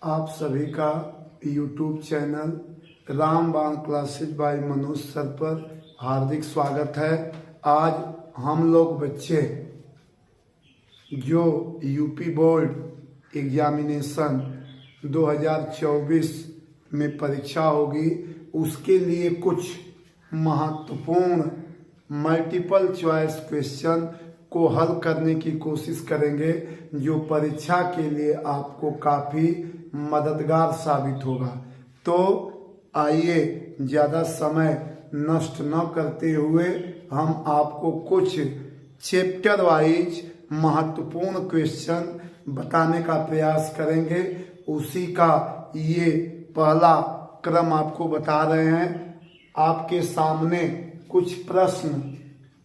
आप सभी का YouTube चैनल रामबाण क्लासेज बाय मनोज सर पर हार्दिक स्वागत है। आज हम लोग बच्चे जो यूपी बोर्ड एग्जामिनेशन 2024 में परीक्षा होगी उसके लिए कुछ महत्वपूर्ण मल्टीपल चॉइस क्वेश्चन को हल करने की कोशिश करेंगे जो परीक्षा के लिए आपको काफ़ी मददगार साबित होगा। तो आइए ज़्यादा समय नष्ट न करते हुए हम आपको कुछ चैप्टर वाइज महत्वपूर्ण क्वेश्चन बताने का प्रयास करेंगे। उसी का ये पहला क्रम आपको बता रहे हैं। आपके सामने कुछ प्रश्न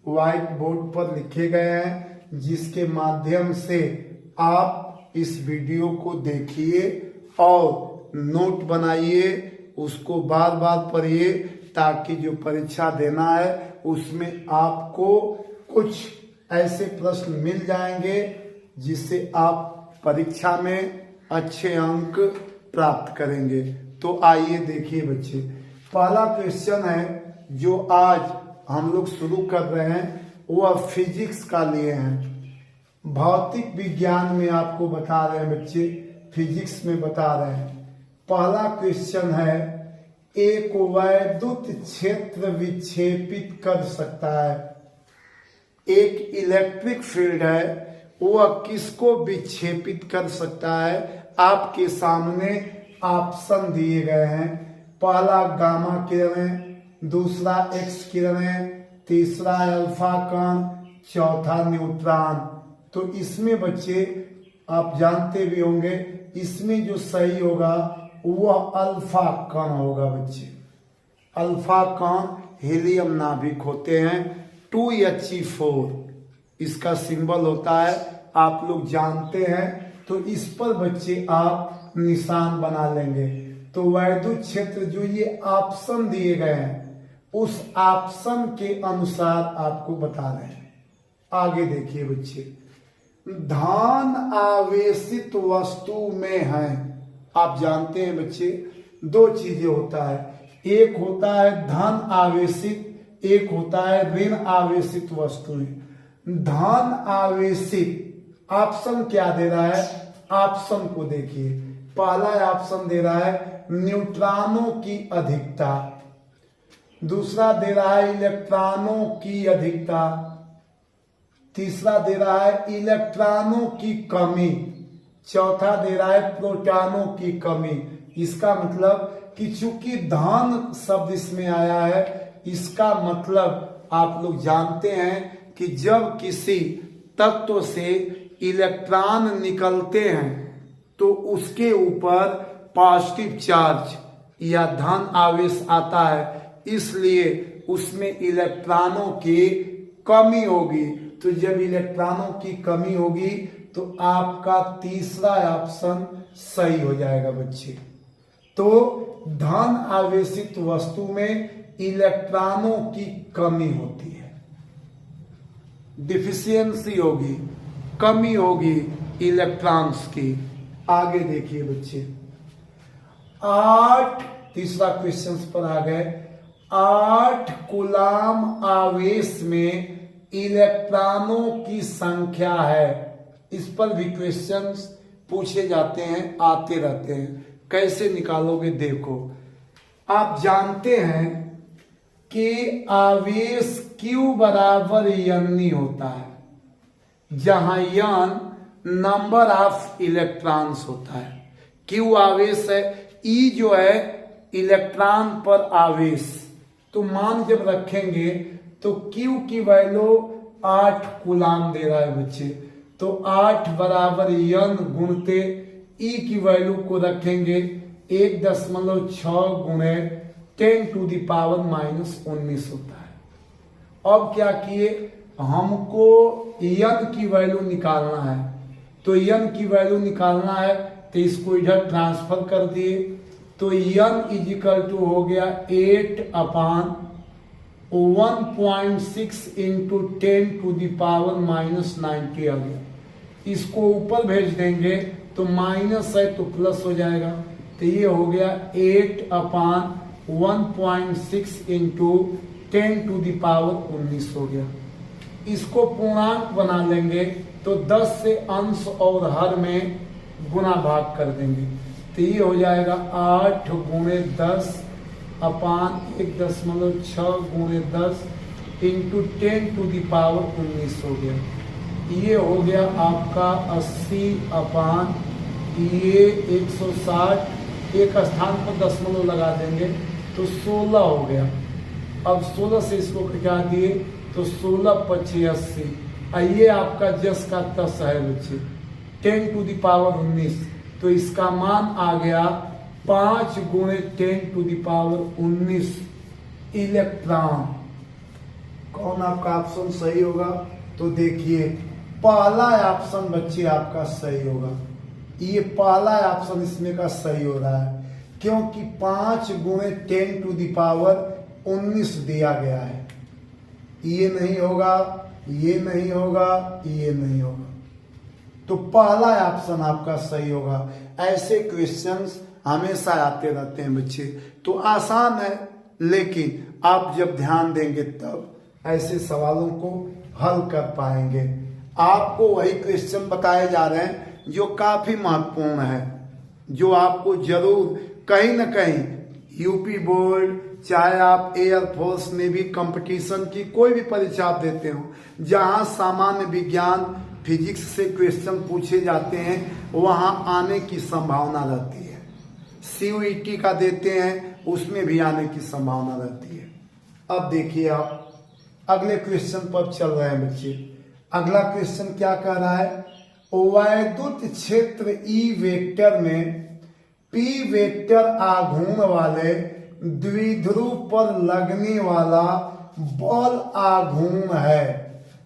व्हाइट बोर्ड पर लिखे गए हैं जिसके माध्यम से आप इस वीडियो को देखिए और नोट बनाइए, उसको बार बार पढ़िए ताकि जो परीक्षा देना है उसमें आपको कुछ ऐसे प्रश्न मिल जाएंगे जिससे आप परीक्षा में अच्छे अंक प्राप्त करेंगे। तो आइए देखिए बच्चे, पहला क्वेश्चन है जो आज हम लोग शुरू कर रहे हैं वह फिजिक्स का लिए हैं। भौतिक विज्ञान में आपको बता रहे हैं बच्चे, फिजिक्स में बता रहे हैं। पहला क्वेश्चन है, एक वैद्युत क्षेत्र विक्षेपित कर सकता है। एक इलेक्ट्रिक फील्ड है वह किसको विक्षेपित कर सकता है? आपके सामने ऑप्शन दिए गए हैं। पहला गामा किरणें, दूसरा एक्स किरणें, तीसरा अल्फा कण, चौथा न्यूट्रॉन। तो इसमें बच्चे आप जानते भी होंगे, इसमें जो सही होगा वह अल्फा कण होगा बच्चे। अल्फा कण हीलियम नाभिक होते हैं। 2He4 इसका सिंबल होता है, आप लोग जानते हैं। तो इस पर बच्चे आप निशान बना लेंगे। तो वैद्युत क्षेत्र जो ये ऑप्शन दिए गए हैं उस ऑप्शन के अनुसार आपको बता रहे हैं। आगे देखिए बच्चे, धन आवेशित वस्तु में है। आप जानते हैं बच्चे दो चीजें होता है, एक होता है धन आवेशित, एक होता है ऋण आवेशित वस्तुएं। धन आवेशित ऑप्शन क्या दे रहा है? ऑप्शन को देखिए, पहला ऑप्शन दे रहा है न्यूट्रॉनों की अधिकता, दूसरा दे रहा है इलेक्ट्रॉनों की अधिकता, तीसरा दे रहा है इलेक्ट्रॉनों की कमी, चौथा दे रहा है प्रोटॉनों की कमी। इसका मतलब कि चूंकि धन शब्द इसमें आया है, इसका मतलब आप लोग जानते हैं कि जब किसी तत्व से इलेक्ट्रॉन निकलते हैं तो उसके ऊपर पॉजिटिव चार्ज या धन आवेश आता है, इसलिए उसमें इलेक्ट्रॉनों की कमी होगी। तो जब इलेक्ट्रॉनों की कमी होगी तो आपका तीसरा ऑप्शन सही हो जाएगा बच्चे। तो धन आवेशित वस्तु में इलेक्ट्रॉनों की कमी होती है, डिफिशियंसी होगी, कमी होगी इलेक्ट्रॉन्स की। आगे देखिए बच्चे, 8 तीसरा क्वेश्चन पर आ गए। 8 कूलाम आवेश में इलेक्ट्रॉनों की संख्या है। इस पर भी क्वेश्चंस पूछे जाते हैं, आते रहते हैं। कैसे निकालोगे देखो, आप जानते हैं कि आवेश Q बराबर N होता है, जहां N नंबर ऑफ इलेक्ट्रॉन्स होता है। Q आवेश है, E जो है इलेक्ट्रॉन पर आवेश। तो मान जब रखेंगे तो Q की वैल्यू 8 कूलाम दे रहा है बच्चे। तो 8 बराबर N गुणते E की वैल्यू को रखेंगे 1.6 गुणे 10⁻⁻19 होता है। अब क्या किए, हमको N की वैल्यू निकालना है। तो N की वैल्यू निकालना है तो इसको इधर ट्रांसफर कर दिए। तो N इजिकल टू हो गया 8/1.6 इंटू 10⁻⁻90 आ गया। इसको ऊपर भेज देंगे तो माइनस है तो प्लस हो जाएगा। तो ये हो गया 8/1.6 इंटू 10⁻19 हो गया। इसको पूर्णांक बना लेंगे तो 10 से अंश और हर में गुना भाग कर देंगे। तो ये हो जाएगा 8 गुणे 10 अपान 1.6 गुणे 10 इंटू 10⁻19 हो गया। ये हो गया आपका 80/, ये 160, एक स्थान पर दशमलव लगा देंगे तो 16 हो गया। अब 16 से इसको घटा दिए तो 16×5 = 80। ये आपका जस का तस है बच्चे 10⁻19। तो इसका मान आ गया 5 गुणे 10⁻19 इलेक्ट्रॉन। कौन आपका ऑप्शन सही होगा? तो देखिए पहला ऑप्शन बच्चे आपका सही होगा। ये पहला ऑप्शन इसमें का सही हो रहा है क्योंकि 5 गुणे 10⁻19 दिया गया है। ये नहीं होगा, ये नहीं होगा, ये नहीं होगा। तो पहला ऑप्शन आपका सही होगा। ऐसे क्वेश्चंस हमेशा आते रहते हैं बच्चे, तो आसान है, लेकिन आप जब ध्यान देंगे तब ऐसे सवालों को हल कर पाएंगे। आपको वही क्वेश्चन बताए जा रहे हैं जो काफी महत्वपूर्ण है, जो आपको जरूर कहीं ना कहीं यूपी बोर्ड, चाहे आप एयरफोर्स नेवी कंपटीशन की कोई भी परीक्षा आप देते हो, जहां सामान्य विज्ञान फिजिक्स से क्वेश्चन पूछे जाते हैं, वहां आने की संभावना रहती है। CUET का देते हैं, उसमें भी आने की संभावना रहती है। अब देखिए आप अगले क्वेश्चन पर चल रहे हैं बच्चे। अगला क्वेश्चन क्या कह रहा है? वैद्युत क्षेत्र E वेक्टर में P वेक्टर आघूर्ण वाले द्विध्रुव पर लगने वाला बल आघूर्ण है।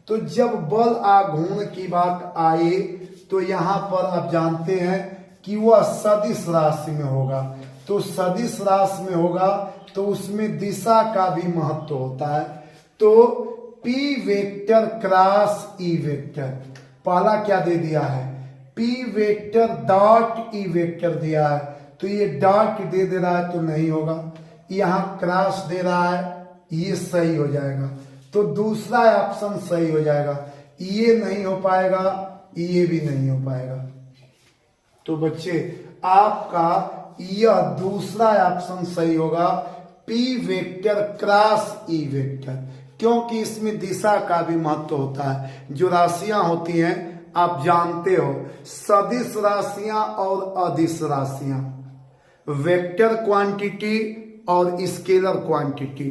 तो जब बल आघूर्ण की बात आए तो यहाँ पर आप जानते हैं कि वह सदिश राशि में होगा। तो सदिश राशि में होगा तो उसमें दिशा का भी महत्व होता है। तो P vector cross E vector, पहला क्या दे दिया है? P vector dot E vector दिया है, तो ये डॉट दे रहा है तो नहीं होगा। यहाँ क्रॉस दे रहा है, ये सही हो जाएगा। तो दूसरा ऑप्शन सही हो जाएगा। ये नहीं हो पाएगा, ये भी नहीं हो पाएगा। तो बच्चे आपका यह दूसरा ऑप्शन सही होगा, P vector cross E vector, क्योंकि इसमें दिशा का भी महत्व होता है। जो राशियां होती हैं आप जानते हो, सदिश राशियां और अदिश राशियां, वेक्टर क्वांटिटी और स्केलर क्वांटिटी।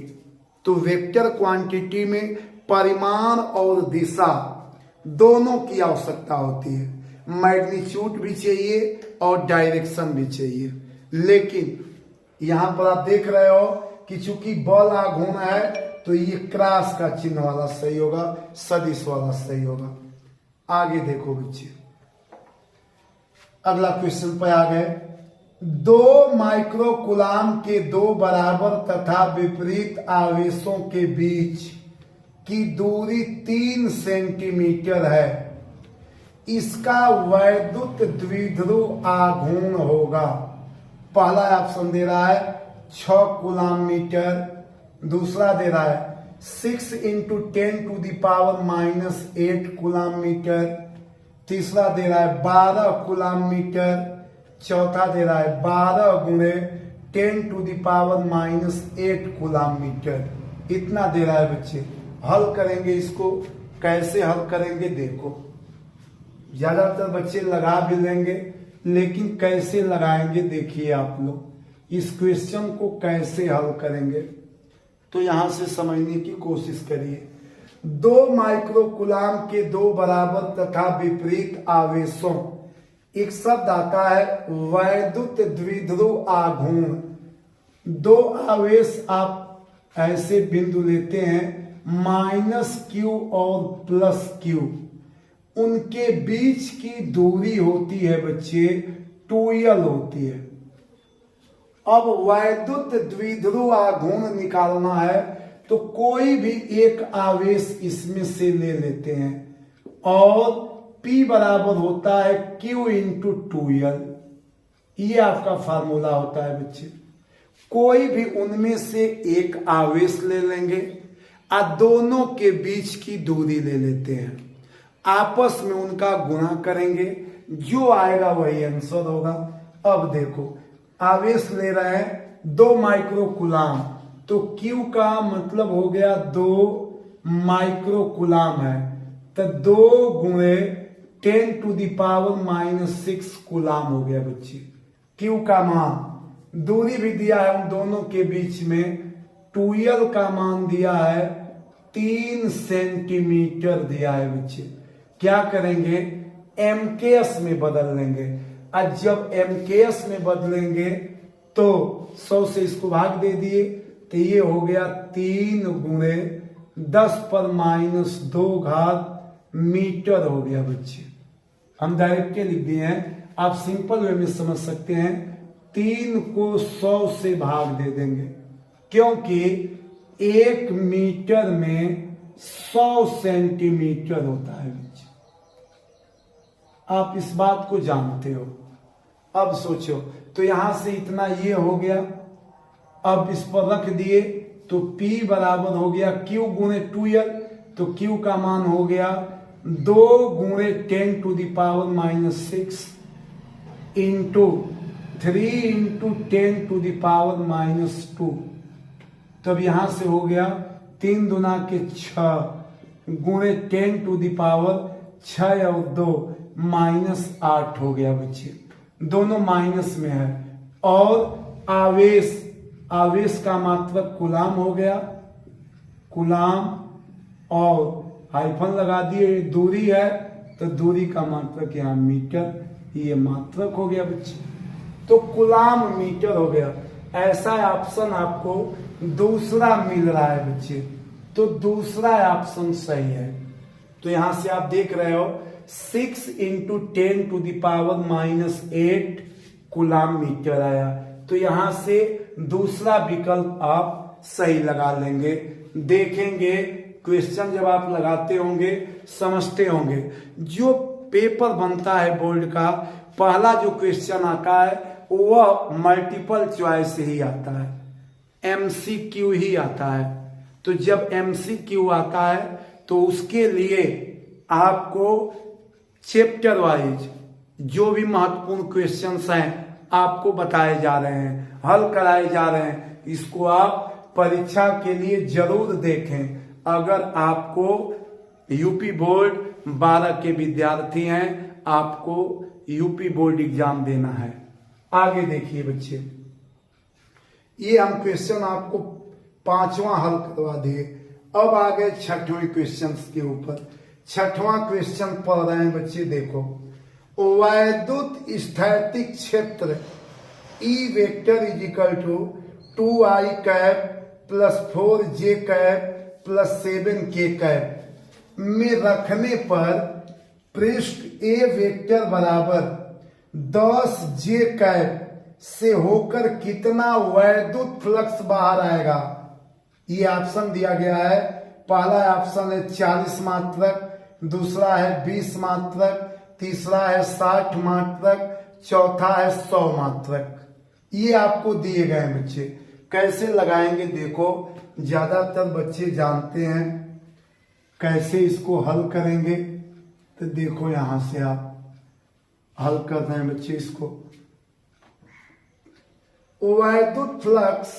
तो वेक्टर क्वांटिटी में परिमाण और दिशा दोनों की आवश्यकता होती है। मैग्नीट्यूड भी चाहिए और डायरेक्शन भी चाहिए। लेकिन यहां पर आप देख रहे हो कि चूंकि बल आघूर्ण है तो ये क्रॉस का चिन्ह वाला सही होगा, सदिश वाला सही होगा। आगे देखो बच्चे, अगला क्वेश्चन पे आ गए। 2 माइक्रोकुलाम के 2 बराबर तथा विपरीत आवेशों के बीच की दूरी 3 सेंटीमीटर है। इसका वैद्युत द्विध्रुव आघूर्ण होगा। पहला ऑप्शन दे रहा है 6 कूलाम मीटर, दूसरा दे रहा है 6 × 10⁻⁻8 कूलाम मीटर, तीसरा दे रहा है 12 कूलाम मीटर, चौथा दे रहा है 12 गुणे 10⁻⁻8 कूलाम मीटर। इतना दे रहा है बच्चे। हल करेंगे इसको, कैसे हल करेंगे देखो। ज्यादातर बच्चे लगा भी लेंगे, लेकिन कैसे लगाएंगे देखिए आप लोग। इस क्वेश्चन को कैसे हल करेंगे तो यहां से समझने की कोशिश करिए। 2 माइक्रोकुलाम के 2 बराबर तथा विपरीत आवेशों, एक शब्द आता है वैद्युत द्विध्रुव आघूर्ण। 2 आवेश आप ऐसे बिंदु लेते हैं -q और +q, उनके बीच की दूरी होती है बच्चे 2l होती है। अब वैद्युत द्विध्रुव आघूर्ण निकालना है तो कोई भी एक आवेश इसमें से ले लेते हैं और P P बराबर होता है Q इंटू 2L। ये आपका फार्मूला होता है बच्चे। कोई भी उनमें से एक आवेश ले लेंगे और दोनों के बीच की दूरी ले लेते हैं, आपस में उनका गुणा करेंगे, जो आएगा वही आंसर होगा। अब देखो आवेश ले रहे हैं 2 माइक्रो कूलाम, तो Q का मतलब हो गया 2 माइक्रो कूलाम है, तो 2 गुणे 10 टू द पावर -6 कूलाम हो गया बच्चे। Q का मान, दूरी भी दिया है उन दोनों के बीच में, 2L का मान दिया है 3 सेंटीमीटर दिया है बच्चे। क्या करेंगे, MKS में बदल लेंगे, और जब MKS में बदलेंगे तो 100 से इसको भाग दे दिए, तो ये हो गया 3 गुणे 10⁻² घात मीटर हो गया बच्चे। हम डायरेक्ट लिख दिए हैं, आप सिंपल वे में समझ सकते हैं। 3 को 100 से भाग दे देंगे, क्योंकि 1 मीटर में 100 सेंटीमीटर होता है बच्चे। आप इस बात को जानते हो। अब सोचो, तो यहां से इतना ये हो गया, अब इस पर रख दिए तो P बराबर हो गया Q गुणे 2L, तो Q का मान हो गया 2 गुणे 10 to the power -6 into 3 into 10 to the power -2। तब यहां से हो गया 3 दूना के 6 गुणे 10 टू द पावर 6 और 2 -8 हो गया बच्चे। दोनों माइनस में है। और आवेश का मात्रक कूलाम हो गया, कूलाम, और हाइफन लगा दिए, दूरी है तो दूरी का मात्रक यहाँ मीटर, ये मात्रक हो गया बच्चे। तो कूलाम मीटर हो गया। ऐसा ऑप्शन आपको दूसरा मिल रहा है बच्चे, तो दूसरा ऑप्शन सही है। तो यहां से आप देख रहे हो 6 into 10 to the power -8 coulomb metre आया। तो यहां से दूसरा विकल्प आप सही लगा लेंगे। देखेंगे क्वेश्चन जब आप लगाते होंगे समझते होंगे। जो पेपर बनता है बोर्ड का, पहला जो क्वेश्चन आता है वह मल्टीपल चॉइस ही आता है, MCQ ही आता है। तो जब MCQ आता है तो उसके लिए आपको चैप्टर वाइज जो भी महत्वपूर्ण क्वेश्चंस हैं आपको बताए जा रहे हैं, हल कराए जा रहे हैं। इसको आप परीक्षा के लिए जरूर देखें। अगर आपको यूपी बोर्ड 12 के विद्यार्थी हैं, आपको यूपी बोर्ड एग्जाम देना है। आगे देखिए बच्चे, ये हम क्वेश्चन आपको 5वां हल करवा दिए। अब आ गए 6वें क्वेश्चन के ऊपर। 6वां क्वेश्चन पढ़ रहे हैं बच्चे। देखो, वैद्युत स्थैतिक क्षेत्र E vector is equal to 2I cap plus 4J cap plus 7K cap में रखने पर पृष्ठ A वेक्टर बराबर 10J कैप से होकर कितना वैद्युत फ्लक्स बाहर आएगा। ये ऑप्शन दिया गया है। पहला ऑप्शन है 40 मात्रक, दूसरा है 20 मात्रक, तीसरा है 60 मात्रक, चौथा है 100 मात्रक। ये आपको दिए गए हैं बच्चे। कैसे लगाएंगे देखो, ज्यादातर बच्चे जानते हैं कैसे इसको हल करेंगे। तो देखो यहां से आप हल कर रहे हैं बच्चे इसको। वैद्युत फ्लक्स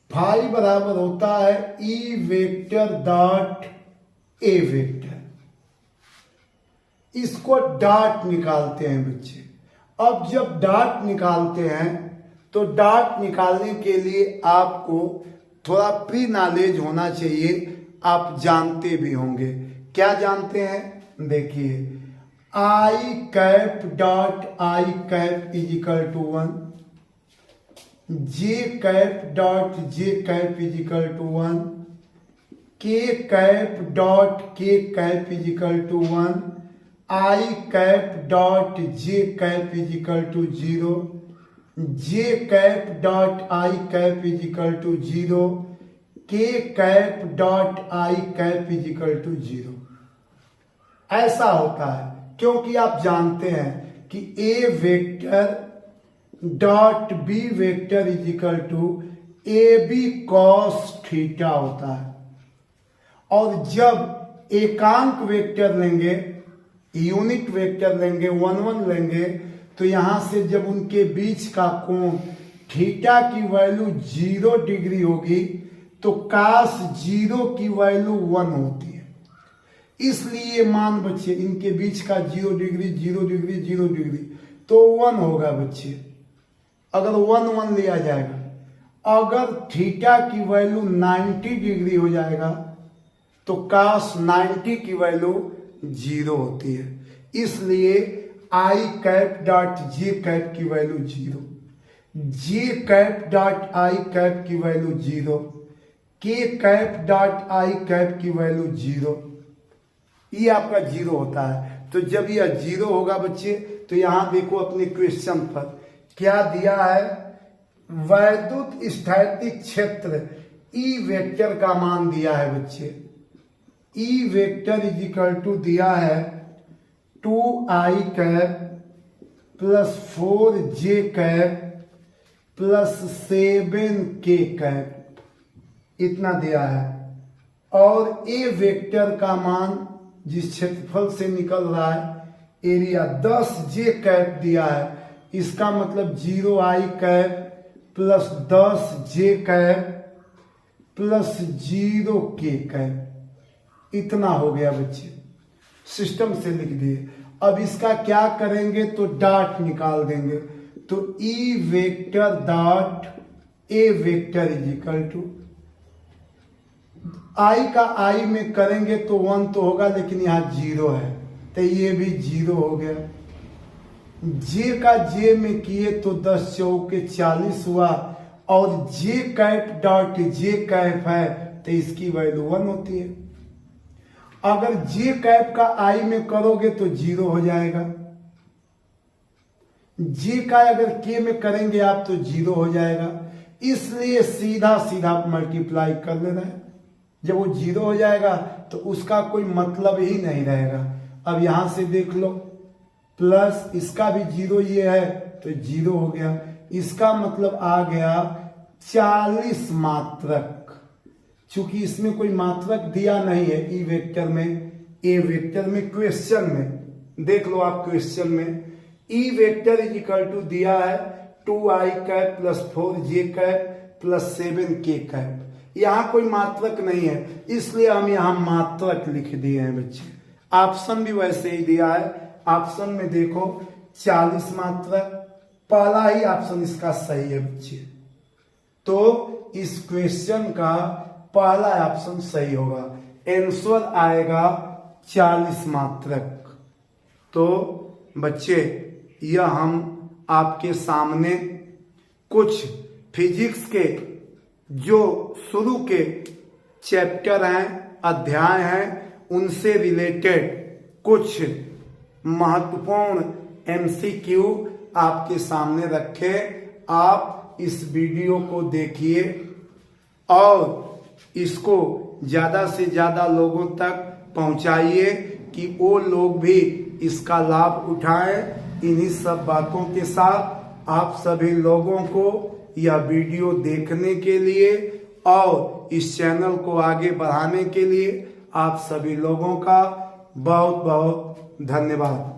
फाई बराबर होता है E vector dot A vector. इसको डॉट निकालते हैं बच्चे। अब जब डॉट निकालते हैं तो डॉट निकालने के लिए आपको थोड़ा प्री नॉलेज होना चाहिए। आप जानते भी होंगे। क्या जानते हैं, देखिए, I cap dot I cap is equal to 1, J cap dot J cap is equal to 1, K cap dot K cap is equal to 1, I cap dot J cap is equal to 0, J cap dot I cap is equal to 0, K cap dot I cap is equal to 0। ऐसा होता है, क्योंकि आप जानते हैं कि A vector dot B vector is equal to A B cos theta होता है। और जब एकांक वेक्टर लेंगे, यूनिट वेक्टर लेंगे, 1 1 लेंगे, तो यहां से जब उनके बीच का कोण थीटा की वैल्यू 0 डिग्री होगी तो कास 0 की वैल्यू 1 होती है। इसलिए मान बच्चे इनके बीच का 0 डिग्री 0 डिग्री 0 डिग्री तो 1 होगा बच्चे, अगर 1 1 लिया जाएगा। अगर थीटा की वैल्यू 90 डिग्री हो जाएगा तो कास 90 की वैल्यू 0 होती है। इसलिए आई कैप डॉट जे कैप की value 0, J cap dot I cap की वैल्यू 0, के कैप डॉट आई कैप की वैल्यू 0, ये आपका 0 होता है। तो जब यह 0 होगा बच्चे, तो यहां देखो अपने क्वेश्चन पर क्या दिया है, वैद्युत स्थैतिक क्षेत्र ई वेक्टर का मान दिया है बच्चे। E vector is equal to दिया है 2i cap plus 4j cap plus 7k cap, इतना दिया है। और ए वेक्टर का मान जिस क्षेत्रफल से निकल रहा है एरिया 10j कैप दिया है, इसका मतलब 0i cap plus 10j cap plus 0k cap, इतना हो गया बच्चे, सिस्टम से लिख दिए। अब इसका क्या करेंगे तो डॉट निकाल देंगे, तो e vector dot a vector is equal to i का आई में करेंगे तो 1 तो होगा, लेकिन यहां 0 है तो ये भी 0 हो गया। जे का जे में किए तो 10 चौके 40 हुआ, और जे कैप डॉट जे कैप है तो इसकी वैल्यू 1 होती है। अगर जे कैप का आई में करोगे तो 0 हो जाएगा, जे का अगर के में करेंगे आप तो 0 हो जाएगा। इसलिए सीधा सीधा मल्टीप्लाई कर लेना है, जब वो 0 हो जाएगा तो उसका कोई मतलब ही नहीं रहेगा। अब यहां से देख लो, प्लस इसका भी 0 ये है तो 0 हो गया, इसका मतलब आ गया 40 मात्रक। चूंकि इसमें कोई मात्रक दिया नहीं है ई वेक्टर में, ए वेक्टर में क्वेश्चन में देख लो आप, क्वेश्चन में E vector is equal to दिया है 2i cap plus 4j cap plus 7k cap, यहां कोई मात्रक नहीं है, इसलिए हम यहां मात्रक लिख दिए हैं बच्चे। ऑप्शन भी वैसे ही दिया है, ऑप्शन में देखो 40 मात्रक, पहला ही ऑप्शन इसका सही है बच्चे। तो इस क्वेश्चन का पहला ऑप्शन सही होगा, आंसर आएगा 40 मात्रक। तो बच्चे यह हम आपके सामने कुछ फिजिक्स के जो शुरू के चैप्टर हैं, अध्याय हैं, उनसे रिलेटेड कुछ महत्वपूर्ण एमसीक्यू आपके सामने रखे। आप इस वीडियो को देखिए और इसको ज्यादा से ज्यादा लोगों तक पहुंचाइए कि वो लोग भी इसका लाभ उठाएं। इन्हीं सब बातों के साथ आप सभी लोगों को यह वीडियो देखने के लिए और इस चैनल को आगे बढ़ाने के लिए आप सभी लोगों का बहुत बहुत धन्यवाद।